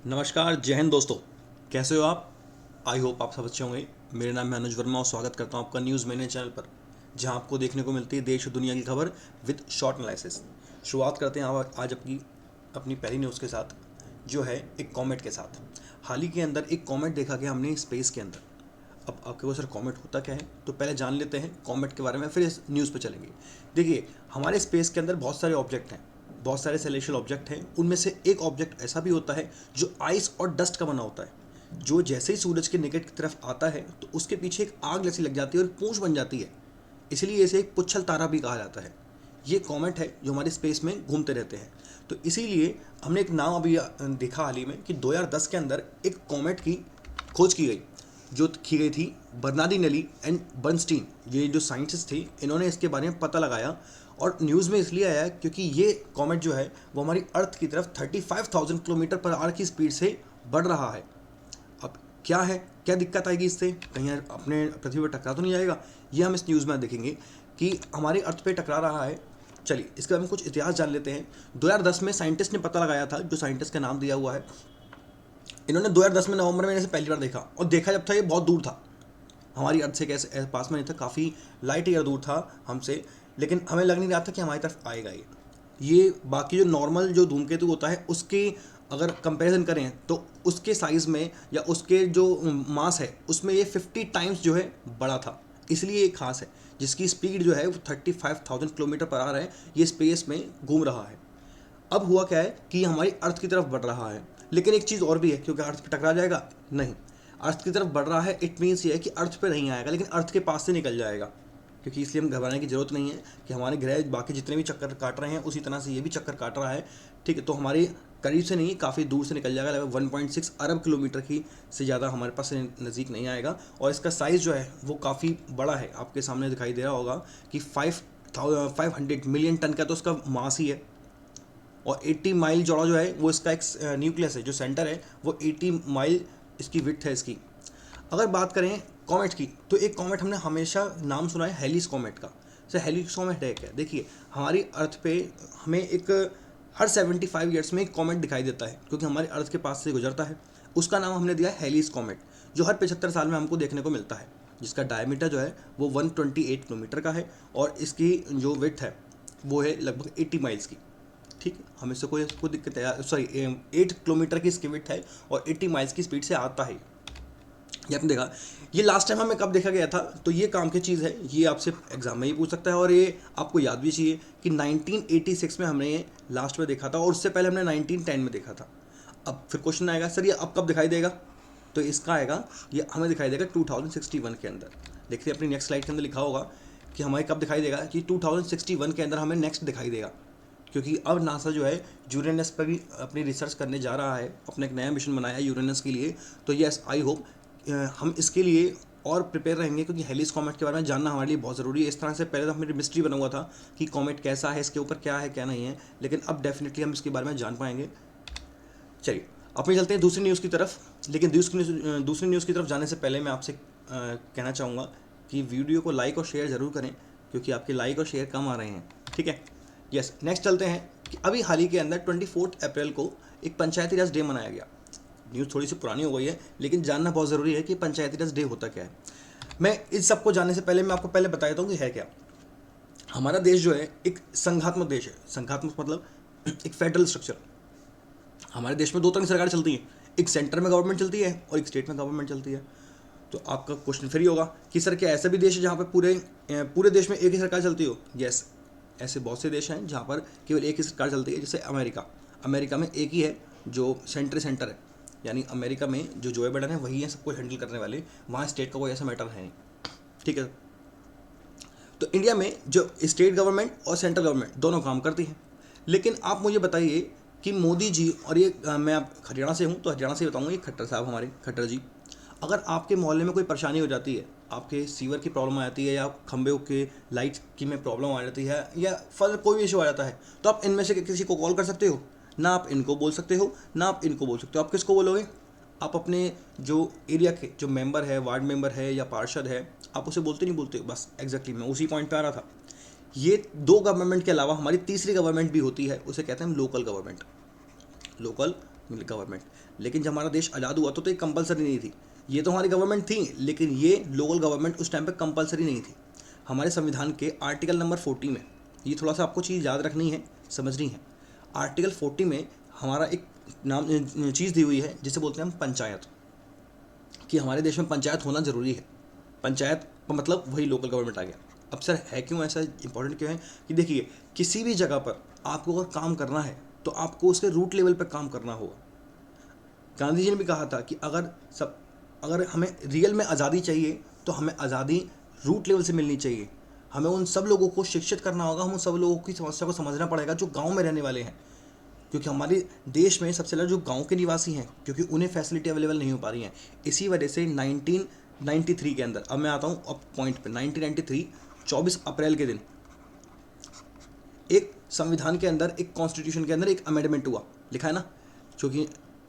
नमस्कार, जय हिंद दोस्तों। कैसे हो आप? आई होप आप सब अच्छे होंगे। मेरा नाम है अनुज वर्मा और स्वागत करता हूँ आपका न्यूज़ मैंने चैनल पर, जहाँ आपको देखने को मिलती है देश और दुनिया की खबर विद शॉर्ट एनालिसिस। शुरुआत करते हैं आज अपनी अपनी पहली न्यूज़ के साथ, जो है एक कॉमेट के साथ। हाल ही के अंदर एक कॉमेट देखा गया हमने स्पेस के अंदर। अब आपके पास सर कॉमेट होता क्या है, तो पहले जान लेते हैं कॉमेट के बारे में, फिर इस न्यूज़ पे चलेंगे। देखिए, हमारे स्पेस के अंदर बहुत सारे ऑब्जेक्ट हैं, बहुत सारे सेलेशियल ऑब्जेक्ट हैं। उनमें से एक ऑब्जेक्ट ऐसा भी होता है जो आइस और डस्ट का बना होता है, जो जैसे ही सूरज के निकट की तरफ आता है तो उसके पीछे एक आग जैसी लग जाती है और पूंछ बन जाती है। इसलिए इसे एक पुच्छल तारा भी कहा जाता है। ये कॉमेट है जो हमारे स्पेस में घूमते रहते हैं। तो इसीलिए हमने एक नाम अभी देखा हाल ही में कि 2010 के अंदर एक कॉमेट की खोज की गई, जो की गई थी बर्नार्डिनेली एंड बर्नस्टीन। ये जो साइंटिस्ट थे, इन्होंने इसके बारे में पता लगाया और न्यूज़ में इसलिए आया क्योंकि ये कॉमेट जो है वो हमारी अर्थ की तरफ 35,000 किलोमीटर पर आवर की स्पीड से बढ़ रहा है। अब क्या है, क्या दिक्कत आएगी इससे, कहीं अपने पृथ्वी पर टकरा तो नहीं जाएगा? ये हम इस न्यूज़ में देखेंगे कि हमारे अर्थ पे टकरा रहा है। चलिए इसके बारे में कुछ इतिहास जान लेते हैं। 2010 में साइंटिस्ट ने पता लगाया था, जो साइंटिस्ट का नाम दिया हुआ है। इन्होंने 2010 में नवंबर में इसे पहली बार देखा, और देखा जब था ये बहुत दूर था, हमारी अर्थ से कैसे पास में नहीं था, काफ़ी लाइट ईयर दूर था हमसे। लेकिन हमें लग नहीं रहा था कि हमारी तरफ आएगा ये बाकी जो नॉर्मल जो धूमकेतु होता है उसके अगर कंपैरिजन करें तो उसके साइज़ में या उसके जो मास है उसमें ये 50 टाइम्स जो है बड़ा था। इसलिए ये खास है, जिसकी स्पीड जो है वो 35,000 किलोमीटर पर आवर है। ये स्पेस में घूम रहा है। अब हुआ क्या है कि ये हमारी अर्थ की तरफ बढ़ रहा है। लेकिन एक चीज़ और भी है, क्योंकि अर्थ पे टकरा जाएगा नहीं, अर्थ की तरफ बढ़ रहा है, इट मीन्स ये है कि अर्थ पे नहीं आएगा, लेकिन अर्थ के पास से निकल जाएगा। क्योंकि इसलिए हम घबराने की जरूरत नहीं है कि हमारे ग्रह बाकी जितने भी चक्कर काट रहे हैं उसी तरह से ये भी चक्कर काट रहा है। ठीक है, तो हमारे करीब से नहीं, काफ़ी दूर से निकल जाएगा। लगभग 1.6 अरब किलोमीटर की से ज़्यादा हमारे पास से नज़दीक नहीं आएगा। और इसका साइज़ जो है वो काफ़ी बड़ा है, आपके सामने दिखाई दे रहा होगा कि 500 मिलियन टन का तो उसका मास ही है। और 80 माइल चौड़ा जो है वो इसका एक न्यूक्लियस है, जो सेंटर है वो 80 माइल इसकी विड्थ है इसकी। अगर बात करें कॉमेट की, तो एक कॉमेट हमने हमेशा नाम सुना है हेलिस कॉमेट का। सर हेलिस कॉमेट है क्या? देखिए, हमारी अर्थ पे हमें एक हर 75 ईयर्स में एक कॉमेट दिखाई देता है, क्योंकि हमारे अर्थ के पास से गुजरता है। उसका नाम हमने दिया है हेलिस कॉमेट, जो हर 75 साल में हमको देखने को मिलता है, जिसका डायमीटर जो है वो 128 किलोमीटर का है और इसकी जो विड्थ है वो है लगभग 80 माइल्स की। ठीक है, हमें से कोई दिक्कत है? सॉरी, 8 किलोमीटर की इसकी विड्थ है और 80 माइल्स की स्पीड से आता है। ये आपने देखा, ये लास्ट टाइम हमें कब देखा गया था, तो ये काम की चीज़ है, ये आपसे एग्जाम में ही पूछ सकता है। और ये आपको याद भी चाहिए कि 1986 में हमने ये लास्ट में देखा था, और उससे पहले हमने 1910 में देखा था। अब फिर क्वेश्चन आएगा, सर ये अब कब दिखाई देगा? तो इसका आएगा, ये हमें दिखाई देगा 2061 के अंदर। देखिए अपनी नेक्स्ट स्लाइड के अंदर लिखा होगा कि हमें कब दिखाई देगा, कि 2061 के अंदर हमें नेक्स्ट दिखाई देगा। क्योंकि अब नासा जो है यूरेनस पर भी अपनी रिसर्च करने जा रहा है, अपने एक नया मिशन बनाया है यूरेनस के लिए। तो यस, आई होप हम इसके लिए और प्रिपेयर रहेंगे, क्योंकि हेलिस कॉमेट के बारे में जानना हमारे लिए बहुत ज़रूरी है। इस तरह से पहले तो मेरी मिस्ट्री बना हुआ था कि कॉमेट कैसा है, इसके ऊपर क्या है क्या नहीं है, लेकिन अब डेफिनेटली हम इसके बारे में जान पाएंगे। चलिए अपने चलते हैं दूसरी न्यूज़ की तरफ। लेकिन दूसरी न्यूज़ की तरफ जाने से पहले मैं आपसे कहना चाहूँगा कि वीडियो को लाइक और शेयर ज़रूर करें, क्योंकि आपके लाइक और शेयर कम आ रहे हैं। ठीक है, यस। नेक्स्ट चलते हैं कि अभी हाल ही के अंदर 24 अप्रैल को एक पंचायती राज डे मनाया गया। न्यूज़ थोड़ी सी पुरानी हो गई है, लेकिन जानना बहुत ज़रूरी है कि पंचायती राज डे होता क्या है। मैं इस सबको जानने से पहले मैं आपको पहले बता देता हूँ कि है क्या। हमारा देश जो है एक संघात्मक देश है। संघात्मक मतलब एक फेडरल स्ट्रक्चर। हमारे देश में दो तरह की सरकार चलती है, एक सेंटर में गवर्नमेंट चलती है और एक स्टेट में गवर्नमेंट चलती है। तो आपका क्वेश्चन फिर ही होगा कि सर क्या ऐसा भी देश है जहाँ पर पूरे देश में एक ही सरकार चलती हो? यस, ऐसे बहुत से देश हैं जहाँ पर केवल एक ही सरकार चलती है। जैसे अमेरिका में एक ही है जो सेंटर है, यानी अमेरिका में जो जोए बाइडेन है वही है सबको हैंडल करने वाले। वहाँ स्टेट का कोई ऐसा मैटर है नहीं। ठीक है, तो इंडिया में जो स्टेट गवर्नमेंट और सेंट्रल गवर्नमेंट दोनों काम करती हैं। लेकिन आप मुझे बताइए कि मोदी जी और ये मैं आप हरियाणा से हूँ तो हरियाणा से बताऊँगा, ये खट्टर साहब हमारे खट्टर जी, अगर आपके मोहल्ले में कोई परेशानी हो जाती है, आपके सीवर की प्रॉब्लम आ जाती है या खंबे के लाइट की में प्रॉब्लम आ जाती है या फल कोई भी इशू आ जाता है, तो आप इनमें से किसी को कॉल कर सकते हो? ना आप इनको बोल सकते हो ना आप इनको बोल सकते हो। आप किसको बोलोगे? आप अपने जो एरिया के जो मेंबर है, वार्ड मेंबर है या पार्षद है, आप उसे बोलते नहीं बोलते? बस एग्जैक्टली मैं उसी पॉइंट पे आ रहा था। ये दो गवर्नमेंट के अलावा हमारी तीसरी गवर्नमेंट भी होती है, उसे कहते हैं हम लोकल गवर्नमेंट। Local government. लेकिन जब हमारा देश आज़ाद हुआ तो ये कंपलसरी नहीं थी। ये तो हमारी गवर्नमेंट थी, लेकिन ये लोकल गवर्नमेंट उस टाइम पे कंपलसरी नहीं थी। हमारे संविधान के आर्टिकल नंबर 40 में, ये थोड़ा सा आपको चीज़ याद रखनी है, समझनी है। आर्टिकल 40 में हमारा एक नाम चीज़ दी हुई है जिसे बोलते हैं हम पंचायत, कि हमारे देश में पंचायत होना ज़रूरी है। पंचायत का मतलब वही लोकल गवर्नमेंट आ गया। अब सर है क्यों ऐसा, इंपॉर्टेंट क्यों है कि देखिए, किसी भी जगह पर आपको अगर काम करना है तो आपको उसके रूट लेवल पर काम करना होगा। गांधी जी ने भी कहा था कि अगर हमें रियल में आज़ादी चाहिए तो हमें आज़ादी रूट लेवल से मिलनी चाहिए। हमें उन सब लोगों को शिक्षित करना होगा, हम उन सब लोगों की समस्या को समझना पड़ेगा जो गांव में रहने वाले हैं, क्योंकि हमारे देश में सबसे ज़्यादा जो गांव के निवासी हैं, क्योंकि उन्हें फैसिलिटी अवेलेबल नहीं हो पा रही हैं। इसी वजह से 1993 के अंदर, अब मैं आता हूँ अब पॉइंट पे, 1993 24 अप्रैल के दिन एक संविधान के अंदर, एक कॉन्स्टिट्यूशन के अंदर एक अमेंडमेंट हुआ, लिखा है ना, क्योंकि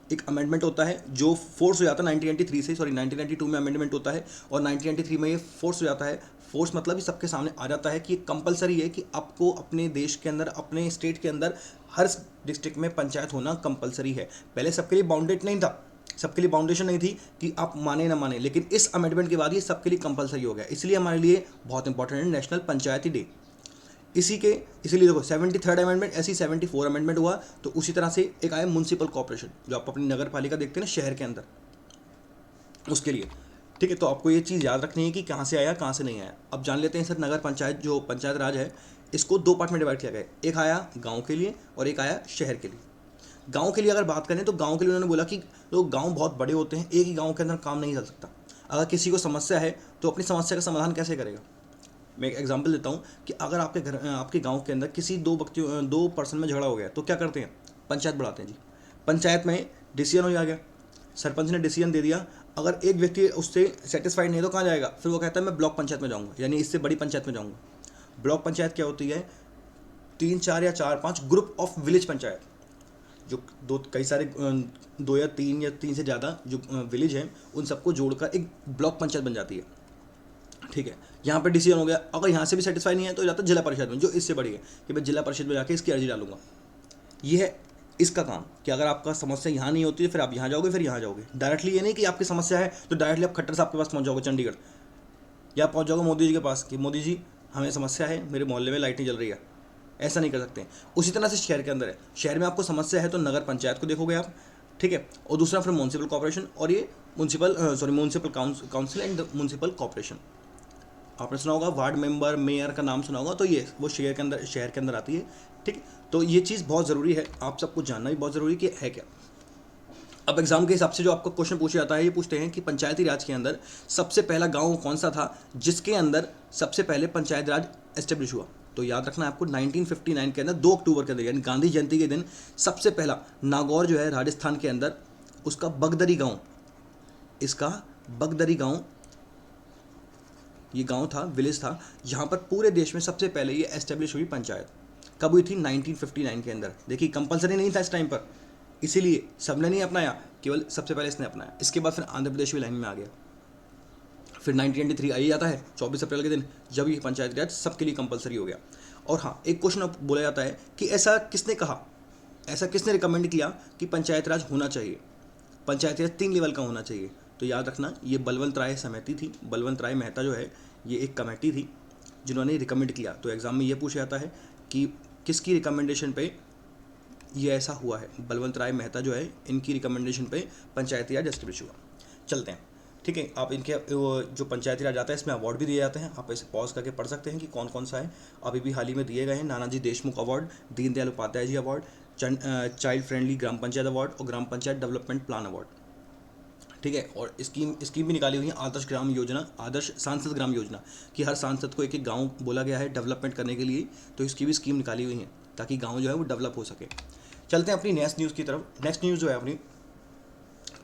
एक अमेंडमेंट होता है जो फोर्स हो जाता है 1993 से, सॉरी 1992 में अमेंडमेंट होता है और 1993 में ये फोर्स हो जाता है। फोर्स मतलब ये सबके सामने आ जाता है कि ये कंपलसरी है कि आपको अपने देश के अंदर, अपने स्टेट के अंदर हर डिस्ट्रिक्ट में पंचायत होना कंपलसरी है। पहले सबके लिए बाउंडेड नहीं था, सबके लिए बाउंडेशन नहीं थी कि आप माने ना माने, लेकिन इस अमेंडमेंट के बाद ये सबके लिए कंपलसरी हो गया। इसलिए हमारे लिए बहुत इंपॉर्टेंट है नेशनल पंचायती डे। इसीलिए देखो 73rd अमेंडमेंट, ऐसी 74 अमेंडमेंट हुआ, तो उसी तरह से एक आया म्यूनसिपल कॉर्पोरेशन, जो आप अपनी नगर पालिका देखते हैं ना शहर के अंदर, उसके लिए। ठीक है, तो आपको ये चीज़ याद रखनी है कि कहाँ से आया कहाँ से नहीं आया। अब जान लेते हैं सर, नगर पंचायत जो पंचायत राज है, इसको दो पार्ट में डिवाइड किया गया है। एक आया गाँव के लिए और एक आया शहर के लिए। गाँव के लिए अगर बात करें तो गाँव के लिए उन्होंने बोला कि लोग गाँव बहुत बड़े होते हैं, एक ही गाँव के अंदर काम नहीं चल सकता। अगर किसी को समस्या है तो अपनी समस्या का समाधान कैसे करेगा। मैं एक एग्जांपल देता हूँ कि अगर आपके गांव के अंदर किसी दो पर्सन में झगड़ा हो गया तो क्या करते हैं, पंचायत बुलाते हैं जी। पंचायत में डिसीजन हो गया, सरपंच ने डिसीजन दे दिया, अगर एक व्यक्ति उससे सेटिस्फाइड नहीं है तो कहाँ जाएगा, फिर वो कहता है मैं ब्लॉक पंचायत में जाऊँगा, यानी इससे बड़ी पंचायत में जाऊँगा। ब्लॉक पंचायत क्या होती है, 3 4 या 4 5 ग्रुप ऑफ विलेज पंचायत, जो कई सारे 2 या 3 से ज़्यादा जो विलेज हैं उन सबको जोड़कर एक ब्लॉक पंचायत बन जाती है। ठीक है, यहाँ पर डिसीजन हो गया, अगर यहाँ से भी सेटिस्फाई नहीं है तो जाता है जिला परिषद में, जो इससे बड़ी है, कि मैं जिला परिषद में जाके इसकी अर्जी डालूंगा। ये है इसका काम, कि अगर आपका समस्या यहाँ नहीं होती है फिर आप यहाँ जाओगे, फिर यहाँ जाओगे। डायरेक्टली ये नहीं कि आपकी समस्या है तो डायरेक्टली आप खट्टर साहब के पास पहुँच जाओगे चंडीगढ़, या पहुँच जाओगे मोदी जी के पास कि मोदी जी हमें समस्या है, मेरे मोहल्ले में लाइट नहीं जल रही है। ऐसा नहीं कर सकते। उसी तरह से शहर के अंदर है, शहर में आपको समस्या है तो नगर पंचायत को देखोगे आप, ठीक है, और दूसरा फिर म्यूनसिपल कॉर्पोरेशन, और ये municipal council and municipal corporation. आपने सुना होगा वार्ड मेंबर, मेयर का नाम सुना होगा, तो ये वो शहर के अंदर आती है। ठीक, तो ये चीज़ बहुत ज़रूरी है, आप सबको जानना भी बहुत ज़रूरी कि है क्या। अब एग्जाम के हिसाब से जो आपको क्वेश्चन पूछा जाता है, ये पूछते हैं कि पंचायती राज के अंदर सबसे पहला गांव कौन सा था जिसके अंदर सबसे पहले पंचायत राज एस्टेब्लिश हुआ। तो याद रखना है आपको, 1959 के अंदर 2 अक्टूबर के अंदर, यानी गांधी जयंती के दिन सबसे पहला नागौर जो है राजस्थान के अंदर, उसका बगदरी गाँव, इसका बगदरी गाँव ये गांव था, विलेज था, जहाँ पर पूरे देश में सबसे पहले ये एस्टेब्लिश हुई पंचायत। कब हुई थी, 1959 के अंदर। देखिए कंपलसरी नहीं था इस टाइम पर, इसीलिए सबने नहीं अपनाया, केवल सबसे पहले इसने अपनाया। इसके बाद फिर आंध्र प्रदेश भी लाइन में आ गया। फिर 1993 आई जाता है 24 अप्रैल के दिन, जब ये पंचायत राज सबके लिए कंपलसरी हो गया। और हाँ, एक क्वेश्चन बोला जाता है कि ऐसा किसने कहा, ऐसा किसने रिकमेंड किया कि पंचायत राज होना चाहिए, पंचायत राज 3 लेवल का होना चाहिए। तो याद रखना, ये बलवंत राय समिति थी, बलवंत राय मेहता जो है ये एक कमेटी थी जिन्होंने रिकमेंड किया। तो एग्ज़ाम में ये पूछा जाता है कि किसकी रिकमेंडेशन पे ये ऐसा हुआ है। बलवंत राय मेहता जो है, इनकी रिकमेंडेशन पे पंचायती राज एस्टेब्लिश हुआ। चलते हैं, ठीक है, आप इनके जो पंचायती राज आता है इसमें अवार्ड भी दिए जाते हैं, आप इसे पॉज करके पढ़ सकते हैं कि कौन कौन सा है। अभी भी हाल ही में दिए गए हैं Nanaji Deshmukh award, Deendayal Upadhyay ji award, child friendly ग्राम पंचायत अवार्ड और ग्राम पंचायत डेवलपमेंट प्लान अवार्ड। ठीक है, और स्कीम भी निकाली हुई है, आदर्श ग्राम योजना, आदर्श सांसद ग्राम योजना, कि हर सांसद को एक एक गांव बोला गया है डेवलपमेंट करने के लिए, तो इसकी भी स्कीम निकाली हुई है ताकि गांव जो है वो डेवलप हो सके। चलते हैं अपनी नेक्स्ट न्यूज़ की तरफ। नेक्स्ट न्यूज़ जो है अपनी,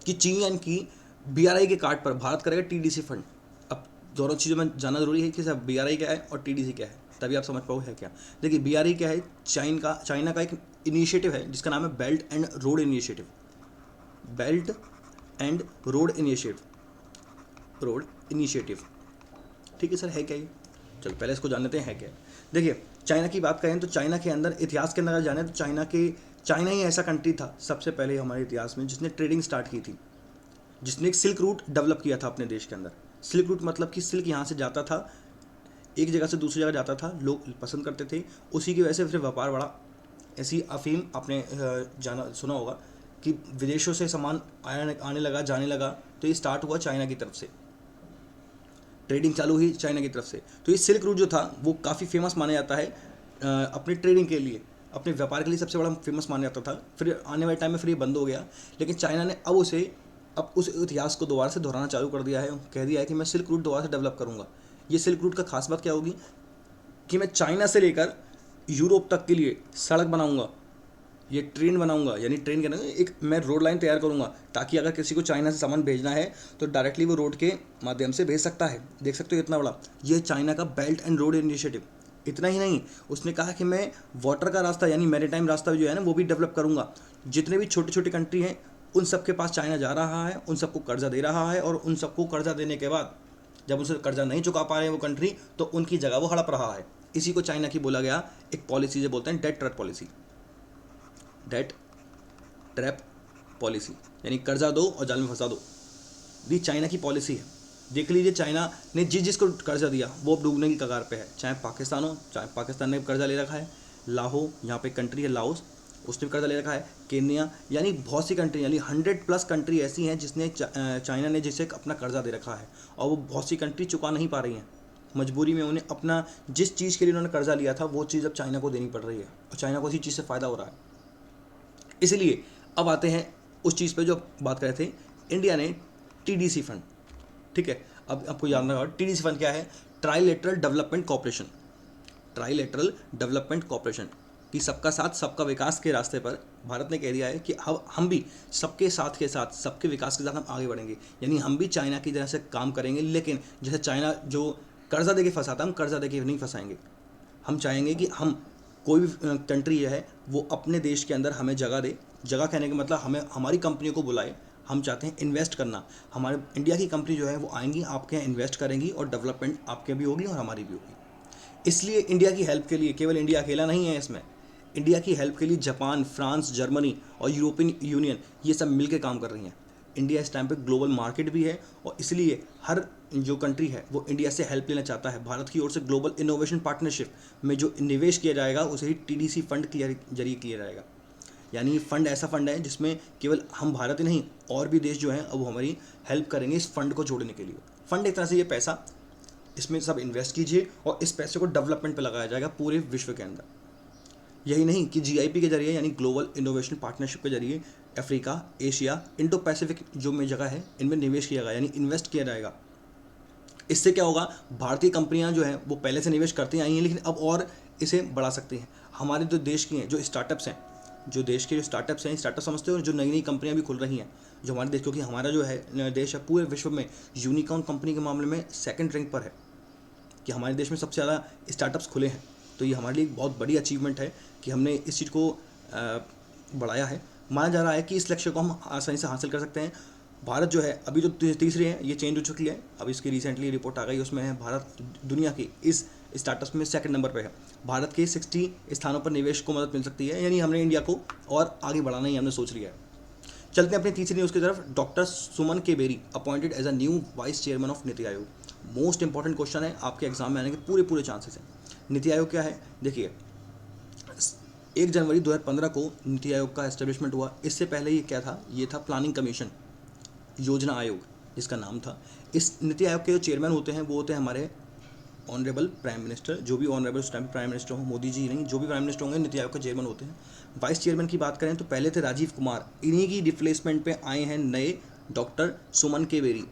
कि चीन की BRI के कार्ड पर भारत करेगा TDC फंड। अब दोनों चीज़ों में जानना जरूरी है कि सर BRI क्या है और TDC क्या है, तभी आप समझ पाओगे है क्या। देखिए BRI क्या है, चाइना का एक इनिशिएटिव है जिसका नाम है belt and road initiative, belt and road initiative. ठीक है सर, है क्या ये, चलो पहले इसको जान लेते हैं है क्या। देखिए, चाइना की बात करें तो चाइना के अंदर इतिहास के अंदर अगर जाने तो चाइना ही ऐसा कंट्री था सबसे पहले हमारे इतिहास में जिसने ट्रेडिंग स्टार्ट की थी, जिसने एक सिल्क रूट डेवलप किया था अपने देश के अंदर। सिल्क रूट मतलब कि सिल्क यहाँ से जाता था, एक जगह से दूसरी जगह जाता था, लोग पसंद करते थे, उसी की वजह से फिर व्यापार बढ़ा। ऐसी अफीम आपने जाना सुना होगा कि विदेशों से सामान आने लगा, जाने लगा, तो ये स्टार्ट हुआ चाइना की तरफ से, ट्रेडिंग चालू हुई चाइना की तरफ से। तो ये सिल्क रूट जो था वो काफ़ी फेमस माना जाता है अपनी ट्रेडिंग के लिए, अपने व्यापार के लिए सबसे बड़ा फेमस माना जाता था। फिर आने वाले टाइम में फिर ये बंद हो गया, लेकिन चाइना ने अब उस इतिहास को दोबारा से दोहराना चालू कर दिया है, कह दिया है कि मैं सिल्क रूट दोबारा से डेवलप करूँगा। ये सिल्क रूट का खास बात क्या होगी कि मैं चाइना से लेकर यूरोप तक के लिए सड़क बनाऊंगा, ये ट्रेन बनाऊंगा, यानी ट्रेन के ना एक मैं रोड लाइन तैयार करूंगा, ताकि अगर किसी को चाइना से सामान भेजना है तो डायरेक्टली वो रोड के माध्यम से भेज सकता है। देख सकते हो इतना बड़ा ये चाइना का बेल्ट एंड रोड इनिशिएटिव। इतना ही नहीं, उसने कहा कि मैं वाटर का रास्ता यानी मैरीटाइम रास्ता जो है ना वो भी डेवलप करूंगा। जितने भी छोटे छोटे कंट्री हैं उन सबके पास चाइना जा रहा है, उन सबको कर्जा दे रहा है, और उन सबको कर्जा देने के बाद जब उनसे कर्जा नहीं चुका पा रहे हैं वो कंट्री, तो उनकी जगह वो हड़प रहा है। इसी को चाइना की बोला गया एक पॉलिसी जो बोलते हैं debt trap policy. Debt trap policy यानी कर्जा दो और जाल में फंसा दो, ये चाइना की पॉलिसी है। देख लीजिए चाइना ने जिसको कर्जा दिया वो अब डूबने की कगार पे है, चाहे पाकिस्तान हो, चाहे पाकिस्तान ने कर्जा ले रखा है, लाहो यहाँ पे कंट्री है लाओस, उसने भी कर्जा ले रखा है, केन्या, यानी बहुत सी कंट्री, यानी 100+ कंट्री ऐसी हैं जिसने चाइना ने जिसे अपना कर्जा दे रखा है, और वो बहुत सी कंट्री चुका नहीं पा रही हैं। मजबूरी में उन्हें अपना जिस चीज़ के लिए उन्होंने कर्जा लिया था वो चीज़ अब चाइना को देनी पड़ रही है, और चाइना को उसी चीज़ से फ़ायदा हो रहा है। इसलिए अब आते हैं उस चीज़ पे जो बात कर रहे थे, इंडिया ने टीडीसी फंड, ठीक है, अब आपको याद रखना, टीडीसी फंड क्या है? Trilateral development corporation. Trilateral development corporation कि सबका साथ सबका विकास के रास्ते पर भारत ने कह दिया है कि हम भी सबके साथ के साथ सबके विकास के साथ हम आगे बढ़ेंगे, यानी हम भी चाइना की तरह से काम करेंगे, लेकिन जैसे चाइना जो कर्जा दे के फंसाता, हम कर्जा दे के नहीं फंसाएंगे। हम चाहेंगे कि हम कोई भी कंट्री है वो अपने देश के अंदर हमें जगह दे। जगह कहने का मतलब हमें हमारी कंपनियों को बुलाए, हम चाहते हैं इन्वेस्ट करना, हमारे इंडिया की कंपनी जो है वो आएंगी, आपके यहाँ इन्वेस्ट करेंगी, और डेवलपमेंट आपके भी होगी और हमारी भी होगी। इसलिए इंडिया की हेल्प के लिए केवल इंडिया अकेला नहीं है इसमें, इंडिया की हेल्प के लिए जापान, फ्रांस, जर्मनी और यूरोपियन यूनियन ये सब मिलकर काम कर रही हैं। इंडिया इस टाइम पे ग्लोबल मार्केट भी है, और इसलिए हर जो कंट्री है वो इंडिया से हेल्प लेना चाहता है। भारत की ओर से ग्लोबल इनोवेशन पार्टनरशिप में जो निवेश किया जाएगा उसे ही टीडीसी फंड के जरिए किया जाएगा। यानी फंड ऐसा फंड है जिसमें केवल हम भारत ही नहीं और भी देश जो हैं अब हमारी हेल्प करेंगे इस फंड को जोड़ने के लिए। फंड एक तरह से ये पैसा, इसमें सब इन्वेस्ट कीजिए और इस पैसे को डेवलपमेंट पे लगाया जाएगा पूरे विश्व के अंदर। यही नहीं कि जीआईपी के जरिए यानी ग्लोबल इनोवेशन पार्टनरशिप के जरिए अफ्रीका, एशिया, इंडो पैसिफिक जो में जगह है इनमें निवेश किया जाएगा, यानी इन्वेस्ट किया जाएगा। इससे क्या होगा, भारतीय कंपनियां जो हैं वो पहले से निवेश करती आई हैं, लेकिन अब और इसे बढ़ा सकती हैं। हमारे जो देश की हैं जो स्टार्टअप्स हैं, जो देश के जो स्टार्टअप्स हैं, स्टार्टअप समझते हो, जो नई नई कंपनियां भी खुल रही हैं जो हमारे देश, क्योंकि हमारा जो है देश है पूरे विश्व में यूनिकॉर्न कंपनी के मामले में सेकंड रैंक पर है, कि हमारे देश में सबसे ज़्यादा स्टार्टअप्स खुले हैं। तो ये हमारे लिए एक बहुत बड़ी अचीवमेंट है कि हमने इस चीज़ को बढ़ाया है। माना जा रहा है कि इस लक्ष्य को हम आसानी से हासिल कर सकते हैं। भारत जो है अभी जो तीसरी है ये चेंज हो चुकी है, अब इसकी रिसेंटली रिपोर्ट आ गई, उसमें है भारत दुनिया की इस स्टार्टअप्स में सेकंड नंबर पे है। भारत के 60 स्थानों पर निवेश को मदद मिल सकती है, यानी हमने इंडिया को और आगे बढ़ाना ही हमने सोच लिया है। चलते हैं अपनी तीसरी न्यूज़ की तरफ। डॉक्टर सुमन केबेरी appointed as a new vice chairman of Niti Aayog. Most important question है, आपके एग्जाम में आने के पूरे चांसेस हैं। नीति आयोग क्या है? देखिए 1 जनवरी 2015 को नीति आयोग का एस्टेब्लिशमेंट हुआ। इससे पहले ये क्या था? ये था प्लानिंग कमीशन, योजना आयोग जिसका नाम था। इस नीति आयोग के जो चेयरमैन होते हैं वो होते हैं हमारे ऑनरेबल प्राइम मिनिस्टर, जो भी ऑनरेबल उस टाइम प्राइम मिनिस्टर हो, मोदी जी नहीं, जो भी प्राइम मिनिस्टर होंगे नीति आयोग का चेयरमैन होते हैं। वाइस चेयरमैन की बात करें तो पहले थे राजीव कुमार, इन्हीं की रिप्लेसमेंट पे आए हैं नए डॉक्टर सुमन केबेरी।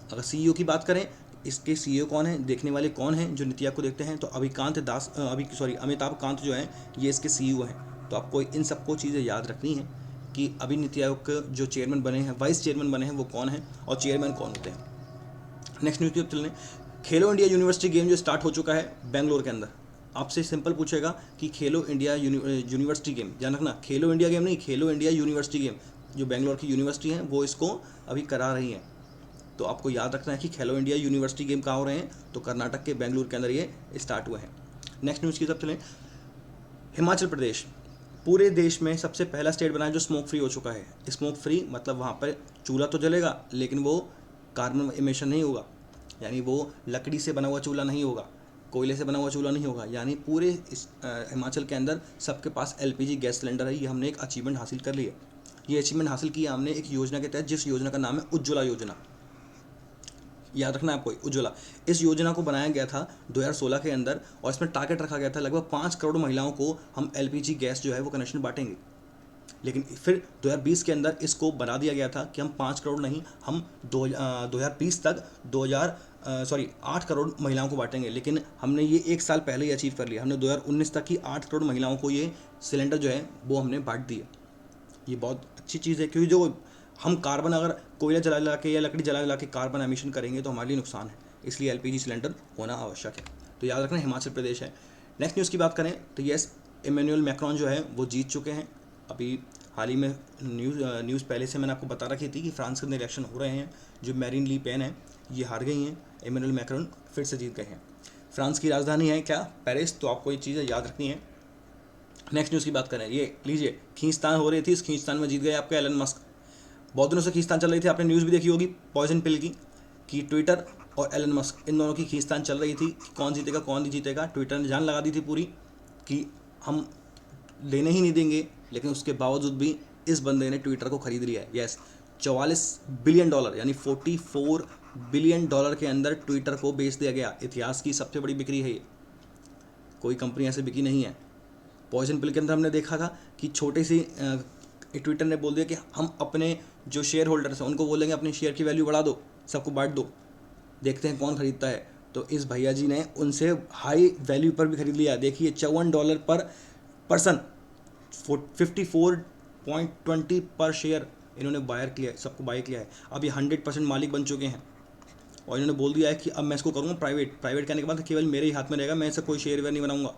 अगर सीईओ की बात करें, इसके सीईओ कौन है, देखने वाले कौन हैं जो नीति आयोग को देखते हैं, तो अमिताभ कांत जो है ये इसके सीईओ हैं। तो आपको इन सबको चीज़ें याद रखनी है कि अभी नीति आयोग के जो चेयरमैन बने हैं, वाइस चेयरमैन बने हैं, वो कौन है और चेयरमैन कौन होते हैं। नेक्स्ट न्यूज़ की तरफ चलने। खेलो इंडिया यूनिवर्सिटी गेम जो स्टार्ट हो चुका है बेंगलोर के अंदर। आपसे सिंपल पूछेगा कि खेलो इंडिया यूनिवर्सिटी गेम, ध्यान रखना, खेलो इंडिया गेम नहीं, खेलो इंडिया यूनिवर्सिटी गेम, जो बेंगलोर की यूनिवर्सिटी है वो इसको अभी करा रही है। तो आपको याद रखना है कि खेलो इंडिया यूनिवर्सिटी गेम कहाँ हो रहे हैं, तो कर्नाटक के बेंगलुरु के अंदर ये स्टार्ट हुए हैं। नेक्स्ट न्यूज़ की तरफ चलें। हिमाचल प्रदेश पूरे देश में सबसे पहला स्टेट बना है जो स्मोक फ्री हो चुका है। स्मोक फ्री मतलब वहाँ पर चूल्हा तो जलेगा लेकिन वो कार्बन एमिशन नहीं होगा, यानी वो लकड़ी से बना हुआ चूल्हा नहीं होगा, कोयले से बना हुआ चूल्हा नहीं होगा, यानी पूरे इस हिमाचल के अंदर सबके पास एलपीजी गैस सिलेंडर है। ये हमने एक अचीवमेंट हासिल कर ली है। ये अचीवमेंट हासिल किया हमने एक योजना के तहत, जिस योजना का नाम है उज्ज्वला योजना। याद रखना है आपको, उज्ज्वला इस योजना को बनाया गया था 2016 के अंदर, और इसमें टारगेट रखा गया था लगभग 5 करोड़ महिलाओं को हम एलपीजी गैस जो है वो कनेक्शन बांटेंगे। लेकिन फिर 2020 के अंदर इसको बना दिया गया था कि हम 5 करोड़ नहीं, हम 2020 तक 8 करोड़ महिलाओं को बांटेंगे। लेकिन हमने ये एक साल पहले ही अचीव कर लिया। हमने 2019 तक ही 8 करोड़ महिलाओं को ये सिलेंडर जो है वो हमने बांट दिया। ये बहुत अच्छी चीज़ है, क्योंकि जो हम कार्बन अगर कोयला जला के या लकड़ी जला के कार्बन एमिशन करेंगे तो हमारे लिए नुकसान है, इसलिए एलपीजी सिलेंडर होना आवश्यक है। तो याद रखना हिमाचल प्रदेश है। नेक्स्ट न्यूज़ की बात करें तो यस, इमैनुअल मैक्रोन जो है वो जीत चुके हैं। अभी हाल ही में न्यूज़ पहले से मैंने आपको बता रखी थी कि फ्रांस के अंदर इलेक्शन हो रहे हैं। जो मैरीन ली पेन है ये हार गई हैं, इमैनुअल मैक्रोन फिर से जीत गए हैं। फ्रांस की राजधानी है क्या, पेरिस, तो आपको ये चीज़ें याद रखनी है। नेक्स्ट न्यूज़ की बात करें, ये लीजिए, खींचतान हो रही थी, इस खींचतान में जीत गए आपके एलन मस्क। बहुत दिनों से खींचतान चल रही थी, आपने न्यूज़ भी देखी होगी पॉइजन पिल की, कि ट्विटर और एलन मस्क इन दोनों की खींचतान चल रही थी कि कौन जीतेगा कौन नहीं जीतेगा। ट्विटर ने जान लगा दी थी पूरी कि हम लेने ही नहीं देंगे, लेकिन उसके बावजूद भी इस बंदे ने ट्विटर को खरीद लिया है। यस, 44 बिलियन डॉलर यानी 44 बिलियन डॉलर के अंदर ट्विटर को बेच दिया गया। इतिहास की सबसे बड़ी बिक्री है ये, कोई कंपनी ऐसे बिकी नहीं है। पॉइजन पिल के अंदर हमने देखा था कि छोटे सी ट्विटर ने बोल दिया कि हम अपने जो शेयर होल्डर्स हैं उनको बोलेंगे अपने शेयर की वैल्यू बढ़ा दो, सबको बांट दो, देखते हैं कौन खरीदता है। तो इस भैया जी ने उनसे हाई वैल्यू पर भी खरीद लिया। देखिए $54 पर पर्सन, 54.20 पर शेयर इन्होंने बायर किया है, सबको बाय किया है। अब ये 100% मालिक बन चुके हैं और इन्होंने बोल दिया है कि अब मैं इसको करूँगा प्राइवेट कहने के बाद केवल मेरे ही हाथ में रहेगा, मैं इससे कोई शेयर वेयर नहीं बनाऊंगा,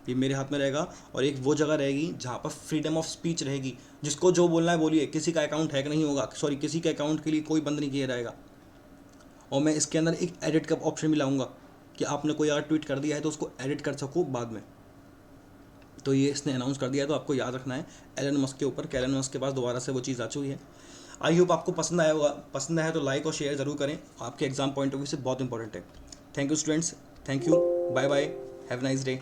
ये मेरे हाथ में रहेगा। और एक वो जगह रहेगी जहाँ पर फ्रीडम ऑफ स्पीच रहेगी, जिसको जो बोलना है बोलिए, किसी का अकाउंट हैक नहीं होगा, सॉरी किसी के अकाउंट के लिए कोई बंद नहीं किया जाएगा। और मैं इसके अंदर एक एडिट का ऑप्शन भी लाऊंगा कि आपने कोई अगर ट्वीट कर दिया है तो उसको एडिट कर सको बाद में। तो ये इसने अनाउंस कर दिया है, तो आपको याद रखना है एलन मस्क के ऊपर, कि एलन मस्क के पास दोबारा से वो चीज़ आ चुकी है। आई होप आपको पसंद आया होगा, पसंद आया तो लाइक और शेयर ज़रूर करें, आपके एग्जाम पॉइंट ऑफ व्यू से बहुत इंपॉर्टेंट है। Thank you students, thank you, bye bye, have nice day.